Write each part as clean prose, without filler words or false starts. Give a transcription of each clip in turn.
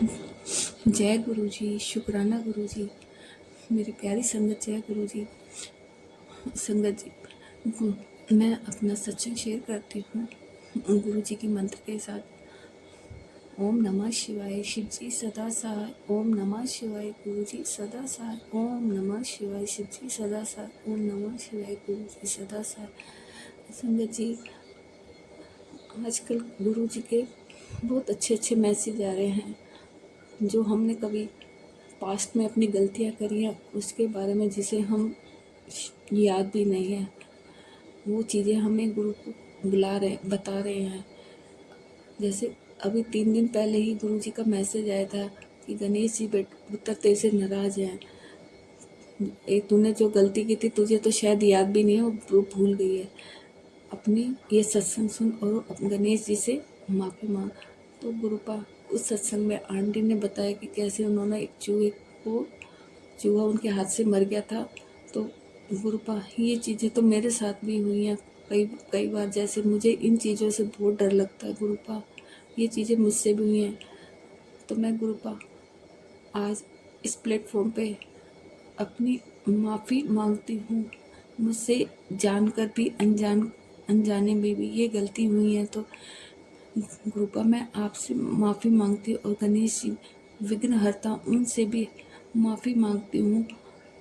जय गुरु जी, शुक्राना गुरु जी, मेरी प्यारी संगत। जय गुरु जी। संगत जी, मैं अपना सत्संग शेयर करती हूँ गुरु जी के मंत्र के साथ। ओम नमः शिवाय, शिव जी सदा सहाय। ओम नमः शिवाय, गुरु जी सदा सहाय। ओम नमः शिवाय, शिव जी सदा सहाय। ओम नमः शिवाय, गुरु जी सदा सहाय। संगत जी, आजकल गुरु जी के बहुत अच्छे अच्छे मैसेज आ रहे हैं, जो हमने कभी पास्ट में अपनी गलतियां करी हैं उसके बारे में, जिसे हम याद भी नहीं है, वो चीज़ें हमें गुरु को बता रहे हैं। जैसे अभी 3 दिन पहले ही गुरु जी का मैसेज आया था कि गणेश जी पुत्र तेरे से नाराज हैं। तूने जो गलती की थी तुझे तो शायद याद भी नहीं है, वो भूल गई है। अपनी ये सत्संग सुन और गणेश जी से माफ़ी मांग। तो गुरुपा उस सत्संग में आंटी ने बताया कि कैसे उन्होंने एक चूहा उनके हाथ से मर गया था। तो गुरुपा ये चीज़ें तो मेरे साथ भी हुई हैं कई बार। जैसे मुझे इन चीज़ों से बहुत डर लगता है गुरुपा, ये चीज़ें मुझसे भी हुई हैं। तो मैं गुरुपा आज इस प्लेटफॉर्म पे अपनी माफ़ी मांगती हूँ। मुझसे जानकर भी अनजाने में भी ये गलती हुई है। तो गुरुपा मैं आपसे माफ़ी मांगती हूँ और गणेश जी विघ्नहर्ता उनसे भी माफ़ी मांगती हूँ।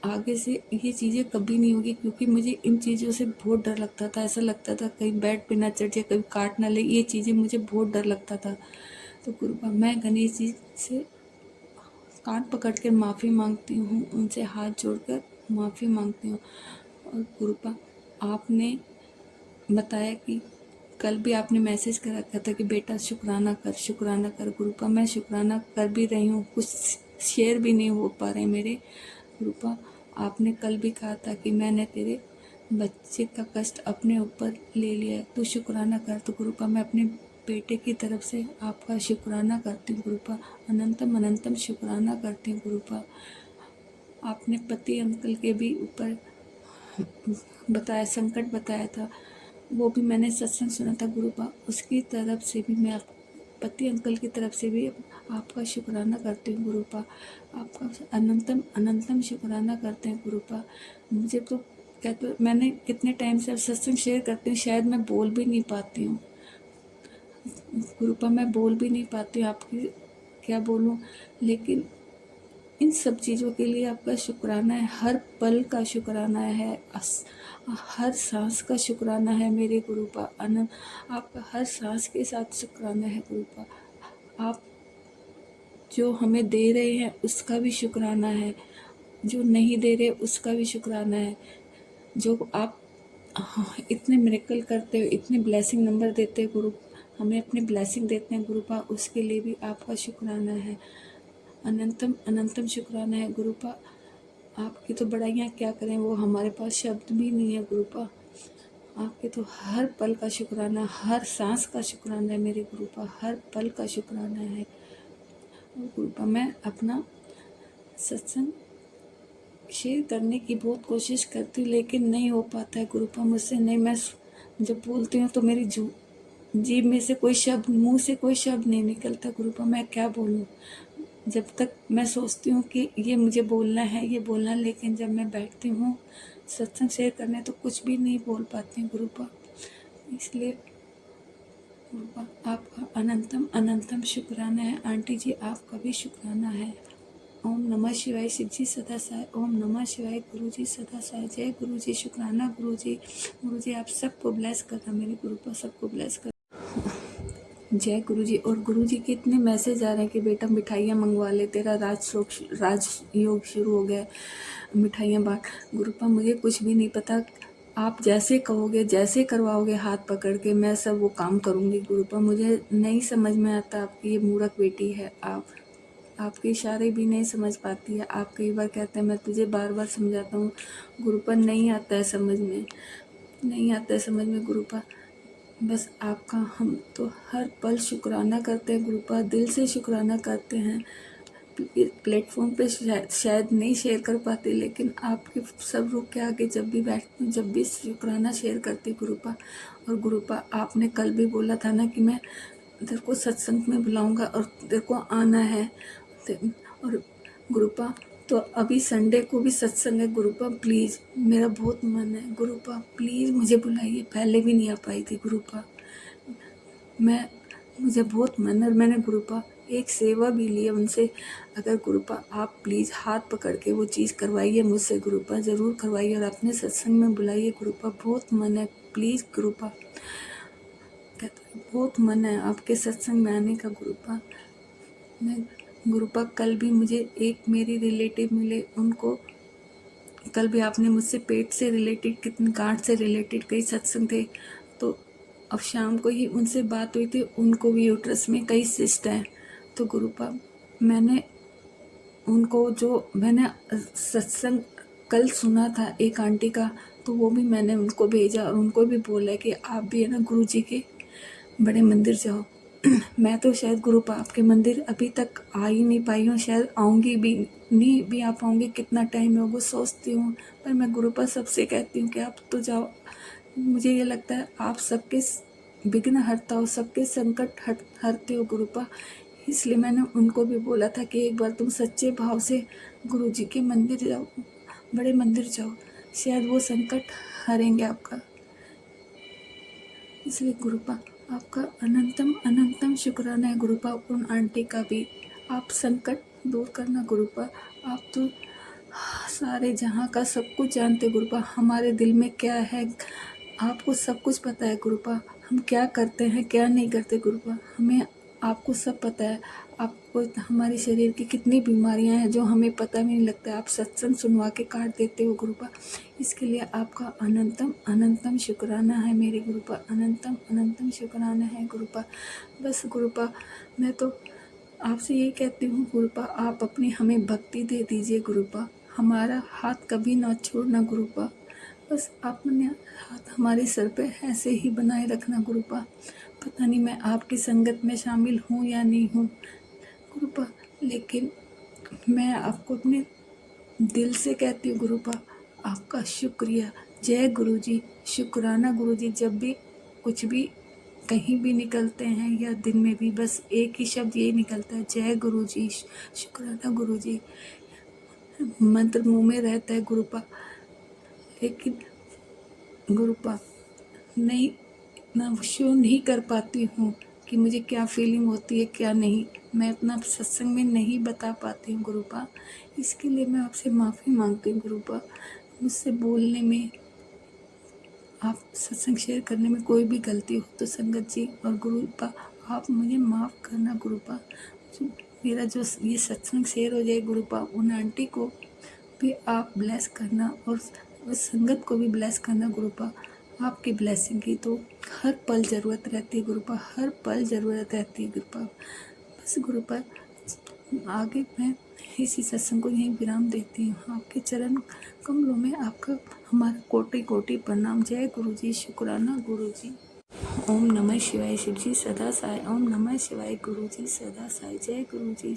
आगे से ये चीज़ें कभी नहीं होगी, क्योंकि मुझे इन चीज़ों से बहुत डर लगता था। ऐसा लगता था कहीं बेड पे ना चढ़ जाए, कभी काट ना ले, ये चीज़ें मुझे बहुत डर लगता था। तो गुरुपा मैं गणेश जी से कान पकड़ कर माफ़ी मांगती हूँ, उनसे हाथ जोड़कर माफ़ी मांगती हूँ। और गुरुपा आपने बताया कि कल भी आपने मैसेज कर रखा था कि बेटा शुक्राना कर। गुरुपा मैं शुक्राना कर भी रही हूँ, कुछ शेयर भी नहीं हो पा रहे मेरे। गुरुपा आपने कल भी कहा था कि मैंने तेरे बच्चे का कष्ट अपने ऊपर ले लिया, तू शुक्राना कर। तो गुरुपा मैं अपने बेटे की तरफ से आपका शुक्राना करती हूँ गुरुपा, अनंतम अनंतम शुक्राना करती हूँ गुरुपा। आपने पति अंकल के भी ऊपर बताया, संकट बताया था, वो भी मैंने सत्संग सुना था गुरुपा। उसकी तरफ से भी मैं पति अंकल की तरफ से भी आपका शुक्राना करती हूँ गुरुपा। आपका अनंतम अनंतम शुक्राना करते हैं गुरुपा। मुझे तो कहते मैंने कितने टाइम से सत्संग शेयर करती हूँ, शायद मैं बोल भी नहीं पाती हूँ गुरुपा, मैं बोल भी नहीं पाती हूँ, आपकी क्या बोलूँ। लेकिन इन सब चीज़ों के लिए आपका शुक्राना है, हर पल का शुक्राना है, हर सांस का शुक्राना है मेरे गुरुपा। आपका हर सांस के साथ शुक्राना है गुरुपा। आप जो हमें दे रहे हैं उसका भी शुक्राना है, जो नहीं दे रहे उसका भी शुक्राना है। जो आप इतने मिरेकल करते हो, इतने ब्लेसिंग नंबर देते हो गुरु, हमें अपने ब्लेसिंग देते हैं गुरुपा, उसके लिए भी आपका शुक्राना है। अनंतम अनंतम शुक्राना है गुरुपा। आपकी तो बड़ाइयाँ क्या करें, वो हमारे पास शब्द भी नहीं है गुरुपा। आपके तो हर पल का शुक्राना, हर सांस का शुक्राना है मेरे गुरुपा, हर पल का शुक्राना है। और गुरुपा मैं अपना सत्संग शेयर करने की बहुत कोशिश करती हूँ, लेकिन नहीं हो पाता है गुरुपा मुझसे। नहीं, मैं जब बोलती हूँ तो मेरी जीभ में से कोई शब्द, मुंह से कोई शब्द नहीं निकलता गुरुपा, मैं क्या बोलूँ। जब तक मैं सोचती हूँ कि ये मुझे बोलना है, ये बोलना है, लेकिन जब मैं बैठती हूँ सत्संग शेयर करने तो कुछ भी नहीं बोल पाती हूँ गुरुपा। इसलिए गुरुपा आपका अनंतम अनंतम शुक्राना है। आंटी जी आपका भी शुक्राना है। ओम नमः शिवाय, शिव जी सदा सहाय। ओम नमः शिवाय, गुरु जी सदा सहाय। जय गुरु जी, शुक्राना गुरु जी। गुरु जी आप सबको ब्लेस करना मेरे गुरुपा, सबको ब्लेस कर। जय गुरु जी। और गुरु जी के इतने मैसेज आ रहे हैं कि बेटा मिठाइयाँ मंगवा ले, तेरा राजयोग शुरू हो गया, मिठाइयाँ बांट। गुरुपा मुझे कुछ भी नहीं पता, आप जैसे कहोगे, जैसे करवाओगे हाथ पकड़ के, मैं सब वो काम करूँगी गुरुपा। मुझे नहीं समझ में आता, आपकी ये मूर्ख बेटी है, आपके इशारे भी नहीं समझ पाती है। आप कई बार कहते हैं मैं तुझे बार बार समझाता हूँ गुरुपा, नहीं आता है समझ में, नहीं आता है समझ में गुरुपा। बस आपका हम तो हर पल शुक्राना करते हैं गुरुपा, दिल से शुक्राना करते हैं। प्लेटफॉर्म पे शायद नहीं शेयर कर पाते, लेकिन आपके सब रूप के आगे जब भी बैठती हूँ, जब भी शुक्राना शेयर करती गुरुपा। और गुरुपा आपने कल भी बोला था ना कि मैं तेरे को सत्संग में बुलाऊंगा और तेरे को आना है। और गुरुपा तो अभी संडे को भी सत्संग है गुरुपा, प्लीज़ मेरा बहुत मन है गुरुपा, प्लीज़ मुझे बुलाइए। पहले भी नहीं आ पाई थी गुरुपा, मुझे बहुत मन है। और मैंने गुरुपा एक सेवा भी ली है उनसे। अगर गुरुपा आप प्लीज़ हाथ पकड़ के वो चीज़ करवाइए मुझसे गुरुपा, ज़रूर करवाइए और अपने सत्संग में बुलाइए गुरुपा, बहुत मन है प्लीज़ गुरुपा। कहता बहुत मन है आपके सत्संग में आने का गुरुपा। मैं गुरुपा कल भी मुझे एक मेरी रिलेटिव मिले, उनको कल भी आपने मुझसे पेट से रिलेटेड, कितने गांठ से रिलेटेड कई सत्संग थे, तो अब शाम को ही उनसे बात हुई थी, उनको भी यूट्रस में कई सिस्ट हैं। तो गुरुपा मैंने उनको मैंने सत्संग कल सुना था एक आंटी का, तो वो भी मैंने उनको भेजा और उनको भी बोला कि आप भी है ना गुरुजी के बड़े मंदिर जाओ। मैं तो शायद गुरुपा आपके मंदिर अभी तक आ ही नहीं पाई हूँ, शायद आऊँगी भी नहीं भी आ पाऊँगी, कितना टाइम होगा सोचती हूँ। पर मैं गुरुपा सबसे कहती हूँ कि आप तो जाओ। मुझे ये लगता है आप सबके विघ्न हरता हो, सबके संकट हरते हो गुरुपा, इसलिए मैंने उनको भी बोला था कि एक बार तुम सच्चे भाव से गुरुजी के मंदिर जाओ, बड़े मंदिर जाओ, शायद वो संकट हरेंगे आपका। इसलिए गुरुपा आपका अनंतम अनंतम शुक्राना है गुरुपा, उन आंटी का भी। आप संकट दूर करना गुरुपा। आप तो सारे जहाँ का सब कुछ जानते गुरुपा, हमारे दिल में क्या है आपको सब कुछ पता है गुरुपा, हम क्या करते हैं क्या नहीं करते गुरुपा, हमें आपको सब पता है। आपको हमारे शरीर की कितनी बीमारियां हैं जो हमें पता भी नहीं लगता, आप सत्संग सुनवा के काट देते हो गुरुपा। इसके लिए आपका अनंतम अनंतम शुक्राना है मेरे गुरुपा, अनंतम अनंतम शुक्राना है गुरुपा। बस गुरुपा मैं तो आपसे यही कहती हूँ गुरुपा, आप अपनी हमें भक्ति दे दीजिए गुरुपा, हमारा हाथ कभी ना छोड़ना गुरुपा। बस अपने हाथ हमारे सर पे ऐसे ही बनाए रखना गुरुपा। पता नहीं मैं आपकी संगत में शामिल हूँ या नहीं हूँ गुरुपा, लेकिन मैं आपको अपने दिल से कहती हूँ गुरुपा, आपका शुक्रिया। जय गुरुजी, शुक्राना गुरुजी। जब भी कुछ भी कहीं भी निकलते हैं या दिन में भी बस एक ही शब्द यही निकलता है, जय गुरुजी, शुक्राना गुरुजी। मंत्र मुंह में रहता है गुरुपा, लेकिन गुरुपा नहीं इतना शो नहीं कर पाती हूँ कि मुझे क्या फीलिंग होती है क्या नहीं, मैं इतना सत्संग में नहीं बता पाती हूँ गुरुपा। इसके लिए मैं आपसे माफ़ी मांगती हूँ गुरुपा। मुझसे बोलने में, आप सत्संग शेयर करने में कोई भी गलती हो तो संगत जी और गुरुपा आप मुझे माफ़ करना गुरुपा। मेरा जो ये सत्संग शेयर हो जाए गुरुपा, उन आंटी को भी आप ब्लेस करना और संगत को भी ब्लेस करना गुरुपा। आपकी ब्लेसिंग की तो हर पल ज़रूरत रहती है गुरुपा, हर पल ज़रूरत रहती है गुरुपा। बस गुरुपा आगे मैं इसी सत्संग को यहीं विराम देती हूँ। आपके चरण कमलों में आपका हमारा कोटि कोटि प्रणाम। जय गुरुजी, शुक्राना गुरुजी। ओम नमः शिवाय। शिवजी सदा साई। ओम नमः शिवाय। गुरुजी सदा साई। जय गुरुजी।